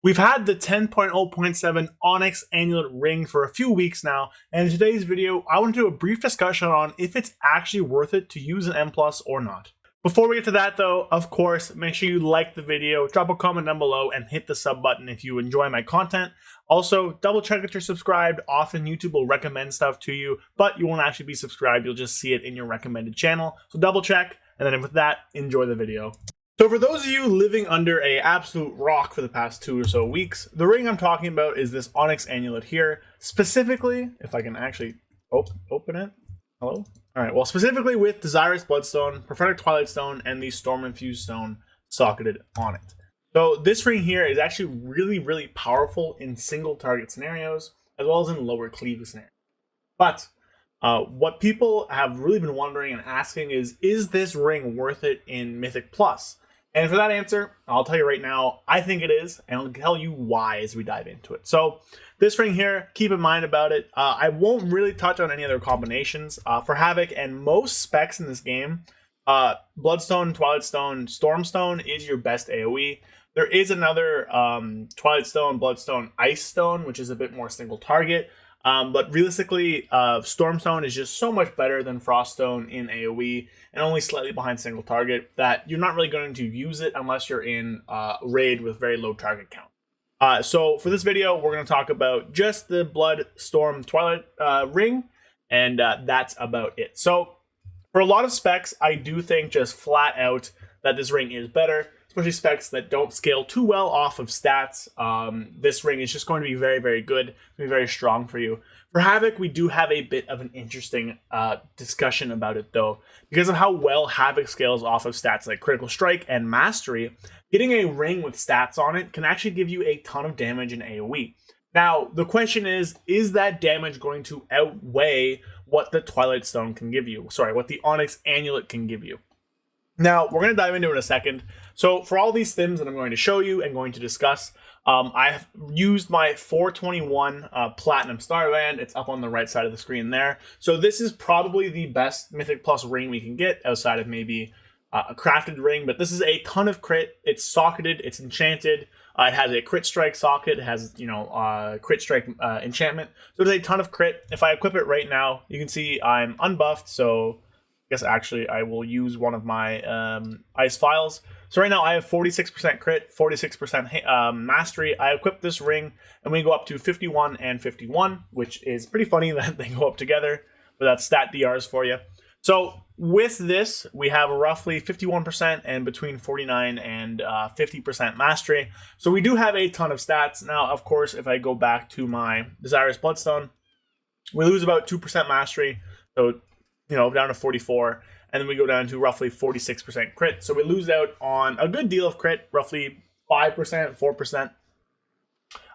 We've had the 10.0.7 Onyx Annulet ring for a few weeks now, and in today's video, I want to do a brief discussion on if it's actually worth it to use an M+ or not. Before we get to that though, of course, make sure you like the video, drop a comment down below, and hit the sub button if you enjoy my content. Also, double check that you're subscribed. Often YouTube will recommend stuff to you, but you won't actually be subscribed, you'll just see it in your recommended channel. So double check, and then with that, enjoy the video. So for those of you living under a absolute rock for the past 2 or so weeks, the ring I'm talking about is this Onyx Annulet here. Specifically, if I can actually open it. Hello? Alright, well, specifically with Desirous Bloodstone, Prophetic Twilight Stone, and the Storm Infused Stone socketed on it. So this ring here is actually really powerful in single target scenarios, as well as in lower cleave scenarios. But what people have really been wondering and asking is this ring worth it in Mythic Plus? And for that answer, I'll tell you right now, I think it is, and I'll tell you why as we dive into it. So this ring here, keep in mind about it. I won't really touch on any other combinations. For Havoc and most specs in this game, Bloodstone, Twilight Stone, Stormstone is your best AoE. There is another Twilight Stone, Bloodstone, Ice Stone, which is a bit more single target. But realistically, Stormstone is just so much better than Froststone in AoE, and only slightly behind single target, that you're not really going to use it unless you're in raid with very low target count. So for this video, we're going to talk about just the Blood, Storm, Twilight ring, and that's about it. So for a lot of specs, I do think just flat out that this ring is better. Especially specs that don't scale too well off of stats. This ring is just going to be very good. It's going to be very strong for you. For Havoc, we do have a bit of an interesting discussion about it though. Because of how well Havoc scales off of stats like Critical Strike and Mastery, getting a ring with stats on it can actually give you a ton of damage in AoE. Now, the question is that damage going to outweigh what the Twilight Stone can give you? Sorry, what the Onyx Annulet can give you. Now, we're going to dive into it in a second. So for all these sims that I'm going to show you and going to discuss, I've used my 421 Platinum Starband. It's up on the right side of the screen there. So this is probably the best Mythic Plus ring we can get outside of maybe a crafted ring. But this is a ton of crit. It's socketed. It's enchanted. It has a crit strike socket. It has, crit strike enchantment. So there's a ton of crit. If I equip it right now, you can see I'm unbuffed. So I guess actually I will use one of my ice files. So right now I have 46% crit, 46% mastery. I equip this ring and we go up to 51 and 51, which is pretty funny that they go up together, but that's stat DRs for you. So with this, we have roughly 51% and between 49 and 50% mastery. So we do have a ton of stats. Now, of course, if I go back to my Desirous Bloodstone, we lose about 2% mastery. So down to 44, and then we go down to roughly 46% crit. So we lose out on a good deal of crit, roughly 5%, 4%.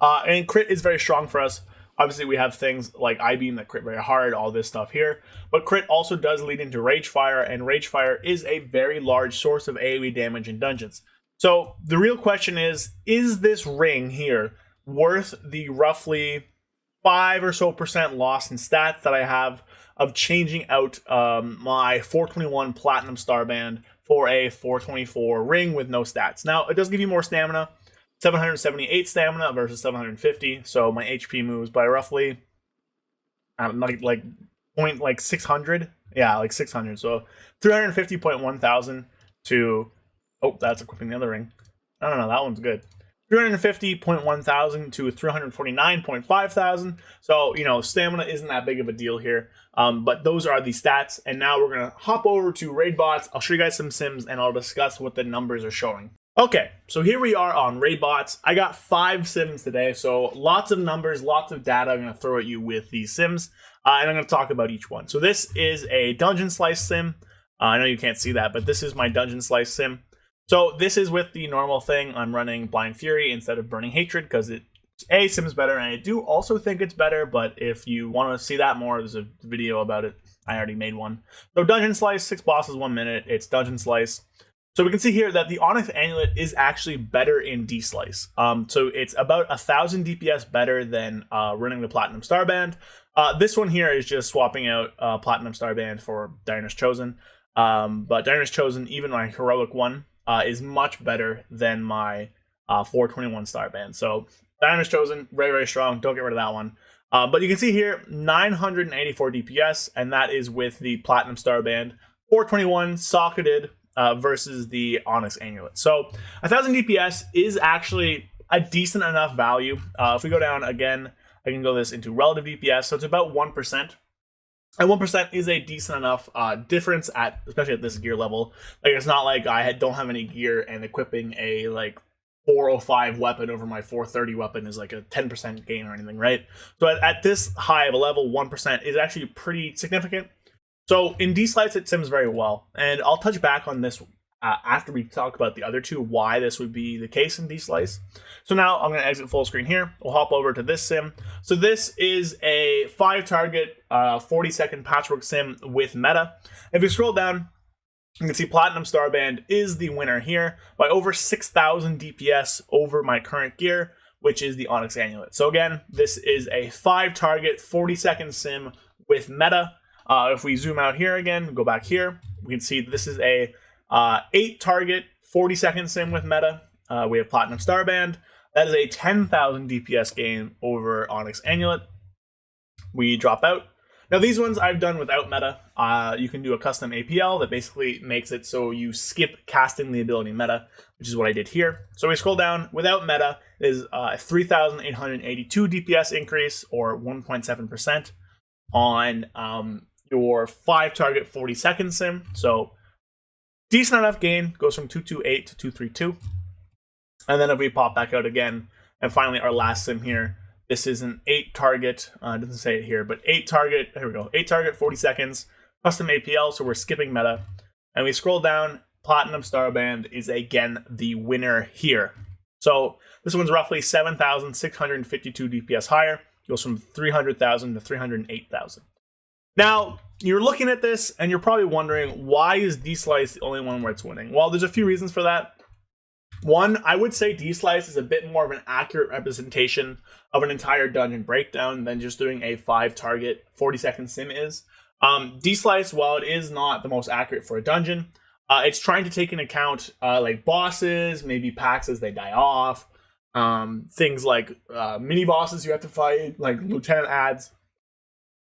And crit is very strong for us. Obviously, we have things like I-Beam that crit very hard, all this stuff here. But crit also does lead into Rage Fire, and Rage Fire is a very large source of AoE damage in dungeons. So the real question is this ring here worth the roughly 5% or so loss in stats that I have of changing out my 421 Platinum Starband for a 424 ring with no stats? Now, it does give you more stamina, 778 stamina versus 750, so my HP moves by roughly, like 600? Yeah, like 600, so 350.1 thousand to, oh, that's equipping the other ring. I don't know, that one's good. 350.1 thousand to 349.5 thousand. So, stamina isn't that big of a deal here. But those are the stats. And now we're going to hop over to raid bots. I'll show you guys some sims and I'll discuss what the numbers are showing. Okay, so here we are on raid bots. I got 5 sims today. So lots of numbers, lots of data I'm going to throw at you with these sims. And I'm going to talk about each one. So this is a Dungeon Slice sim. I know you can't see that, but this is my Dungeon Slice sim. So this is with the normal thing. I'm running Blind Fury instead of Burning Hatred because it sims better, and I do also think it's better, but if you want to see that more, there's a video about it. I already made one. So Dungeon Slice, 6 bosses, 1 minute. It's Dungeon Slice. So we can see here that the Onyx Annulet is actually better in D-Slice. So it's about 1,000 DPS better than running the Platinum Starband. This one here is just swapping out Platinum Starband for Dire's Chosen. But Dire's Chosen, even my heroic one, is much better than my 421 star band. So Diana's Chosen, very, very strong. Don't get rid of that one. But you can see here, 984 DPS, and that is with the Platinum Star Band. 421 socketed versus the Onyx Annulet. So 1000 DPS is actually a decent enough value. If we go down again, I can go this into relative DPS, so it's about 1%. And 1% is a decent enough difference at, especially at this gear level. Like, it's not like I don't have any gear and equipping a like 405 weapon over my 430 weapon is like a 10% gain or anything, right? So at this high of a level, 1% is actually pretty significant. So in D-Slice, it sims very well. And I'll touch back on this after we talk about the other two, why this would be the case in D-Slice. So now I'm going to exit full screen here. We'll hop over to this sim. So this is a 5-target, 40-second patchwork sim with meta. If you scroll down, you can see Platinum Starband is the winner here by over 6,000 DPS over my current gear, which is the Onyx Annulet. So again, this is a 5-target, 40-second sim with meta. If we zoom out here again, go back here, we can see this is a 8-target, 40-second sim with meta. We have Platinum Starband. That is a 10,000 DPS gain over Onyx Annulet. We drop out. Now these ones I've done without meta. You can do a custom APL that basically makes it so you skip casting the ability meta, which is what I did here. So we scroll down, without meta is a 3,882 DPS increase, or 1.7% on your 5-target 40-second sim. So decent enough gain, goes from 228 to 232. And then if we pop back out again, and finally our last sim here, this is an 8-target, it doesn't say it here, but 8-target, here we go, 8-target, 40 seconds, custom APL, so we're skipping meta. And we scroll down, Platinum Starband is again the winner here. So this one's roughly 7,652 DPS higher, goes from 300,000 to 308,000. Now, you're looking at this and you're probably wondering, why is D-Slice the only one where it's winning? Well, there's a few reasons for that. One, I would say D-Slice is a bit more of an accurate representation of an entire dungeon breakdown than just doing a 5-target 40-second sim is. D-Slice, while it is not the most accurate for a dungeon, it's trying to take into account like bosses, maybe packs as they die off, things like mini bosses you have to fight, like lieutenant adds.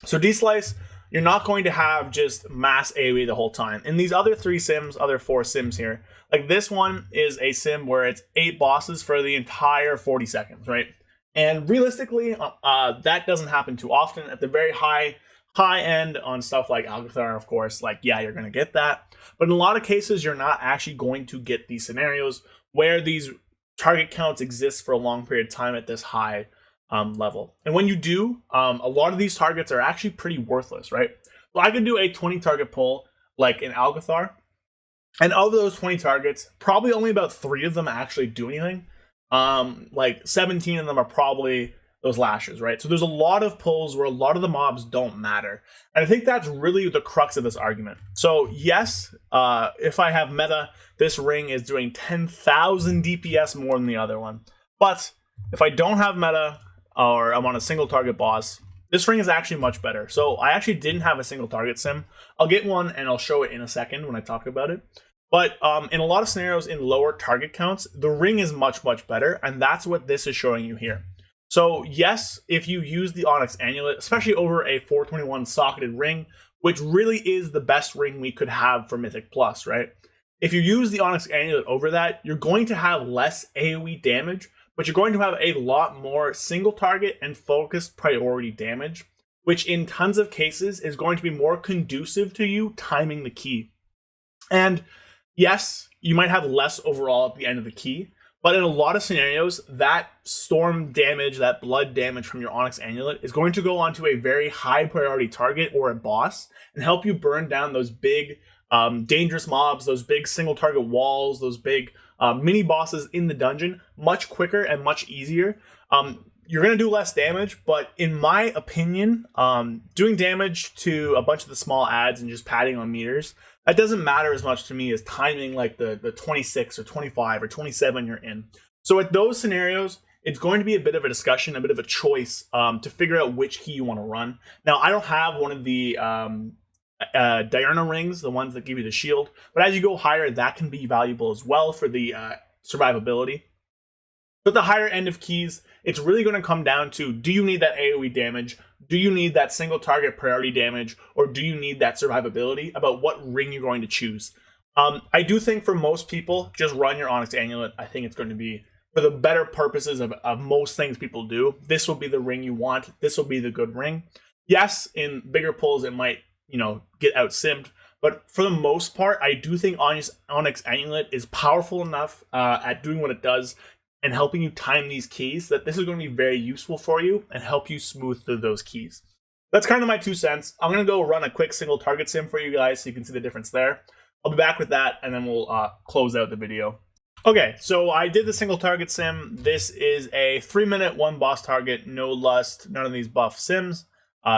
So D-Slice, you're not going to have just mass AoE the whole time. In these other 4 sims here, like this one is a sim where it's 8 bosses for the entire 40 seconds, right? And realistically, that doesn't happen too often. At the very high end on stuff like Alcathar, of course, like, yeah, you're going to get that. But in a lot of cases, you're not actually going to get these scenarios where these target counts exist for a long period of time at this high level. And when you do, a lot of these targets are actually pretty worthless, right? So I could do a 20 target pull like in Alcathar, and of those 20 targets, probably only about 3 of them actually do anything. Like 17 of them are probably those lashes, right? So there's a lot of pulls where a lot of the mobs don't matter. And I think that's really the crux of this argument. So yes, if I have meta, this ring is doing 10,000 DPS more than the other one. But if I don't have meta, or I'm on a single target boss, this ring is actually much better. So I actually didn't have a single target sim. I'll get one and I'll show it in a second when I talk about it. But in a lot of scenarios in lower target counts, the ring is much, much better. And that's what this is showing you here. So yes, if you use the Onyx Annulet, especially over a 421 socketed ring, which really is the best ring we could have for Mythic Plus, right? If you use the Onyx Annulet over that, you're going to have less AoE damage, but you're going to have a lot more single target and focused priority damage, which in tons of cases is going to be more conducive to you timing the key. And yes, you might have less overall at the end of the key, but in a lot of scenarios, that storm damage, that blood damage from your Onyx Annulet is going to go onto a very high priority target or a boss and help you burn down those big dangerous mobs, those big single target walls, those big mini bosses in the dungeon much quicker and much easier. You're going to do less damage, but in my opinion, doing damage to a bunch of the small adds and just padding on meters, that doesn't matter as much to me as timing like the 26 or 25 or 27 you're in. So at those scenarios, it's going to be a bit of a discussion, a bit of a choice to figure out which key you want to run. Now, I don't have one of the Diurna rings, the ones that give you the shield, but as you go higher, that can be valuable as well for the survivability. But the higher end of keys, it's really going to come down to, do you need that AoE damage? Do you need that single target priority damage? Or do you need that survivability about what ring you're going to choose? I do think for most people, just run your Onyx Annulet. I think it's going to be, for the better purposes of most things people do, this will be the ring you want. This will be the good ring. Yes, in bigger pulls, it might, get out-simmed. But for the most part, I do think Onyx Annulet is powerful enough at doing what it does and helping you time these keys that this is going to be very useful for you and help you smooth through those keys. That's kind of my 2 cents. I'm going to go run a quick single target sim for you guys so you can see the difference there. I'll be back with that, and then we'll close out the video. Okay, so I did the single target sim. This is a 3-minute, 1 boss target, no lust, none of these buff sims.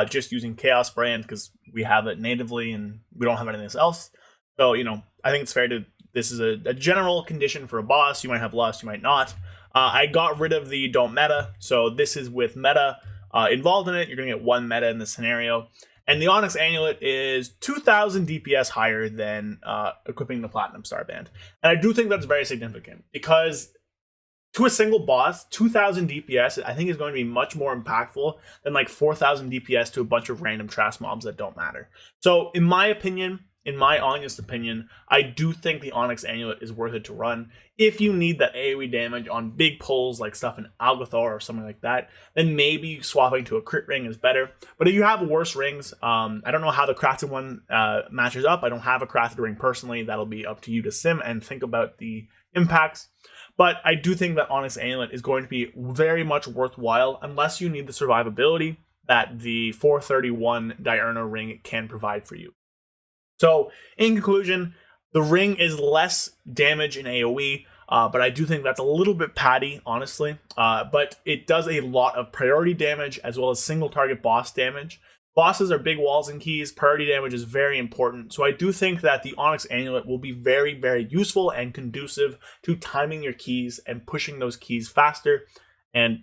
Just using Chaos brand because we have it natively and we don't have anything else. So, I think it's fair to, this is a general condition for a boss. You might have lust, you might not. I got rid of the don't meta, so this is with meta involved in it. You're going to get 1 meta in this scenario. And the Onyx Annulet is 2,000 DPS higher than equipping the Platinum Starband. And I do think that's very significant because to a single boss, 2,000 DPS I think is going to be much more impactful than like 4,000 DPS to a bunch of random trash mobs that don't matter. So in my opinion, in my honest opinion, I do think the Onyx Annulet is worth it to run. If you need that AoE damage on big pulls like stuff in Algothor or something like that, then maybe swapping to a crit ring is better. But if you have worse rings, I don't know how the crafted one matches up. I don't have a crafted ring personally. That'll be up to you to sim and think about the impacts. But I do think that Onyx Annulet is going to be very much worthwhile unless you need the survivability that the 431 Diurno ring can provide for you. So, in conclusion, the ring is less damage in AoE, but I do think that's a little bit patty, honestly. But it does a lot of priority damage as well as single target boss damage. Bosses are big walls and keys. Priority damage is very important. So I do think that the Onyx Annulet will be very, very useful and conducive to timing your keys and pushing those keys faster and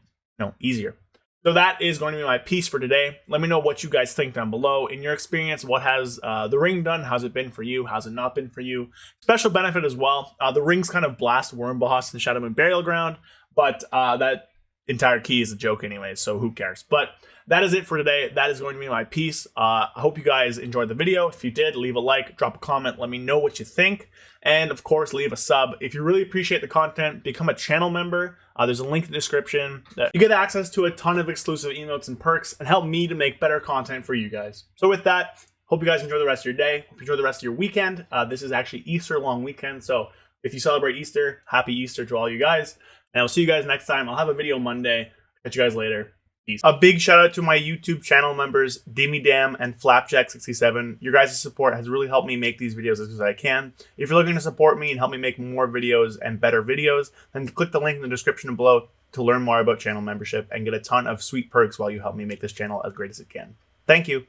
easier. So that is going to be my piece for today. Let me know what you guys think down below. In your experience, what has the ring done? How's it been for you? How's it not been for you? Special benefit as well. The rings kind of blast Worm Boss and Shadow Moon Burial Ground, but that entire key is a joke anyway, so who cares? But that is it for today. That is going to be my piece. I hope you guys enjoyed the video. If you did, leave a like, drop a comment, let me know what you think. And of course, leave a sub. If you really appreciate the content, become a channel member. There's a link in the description. You get access to a ton of exclusive emotes and perks and help me to make better content for you guys. So with that, hope you guys enjoy the rest of your day. Hope you enjoy the rest of your weekend. This is actually Easter long weekend. So if you celebrate Easter, happy Easter to all you guys. And I'll see you guys next time. I'll have a video Monday. Catch you guys later. Peace. A big shout out to my YouTube channel members, Dimmy Dam and Flapjack67. Your guys' support has really helped me make these videos as good as I can. If you're looking to support me and help me make more videos and better videos, then click the link in the description below to learn more about channel membership and get a ton of sweet perks while you help me make this channel as great as it can. Thank you.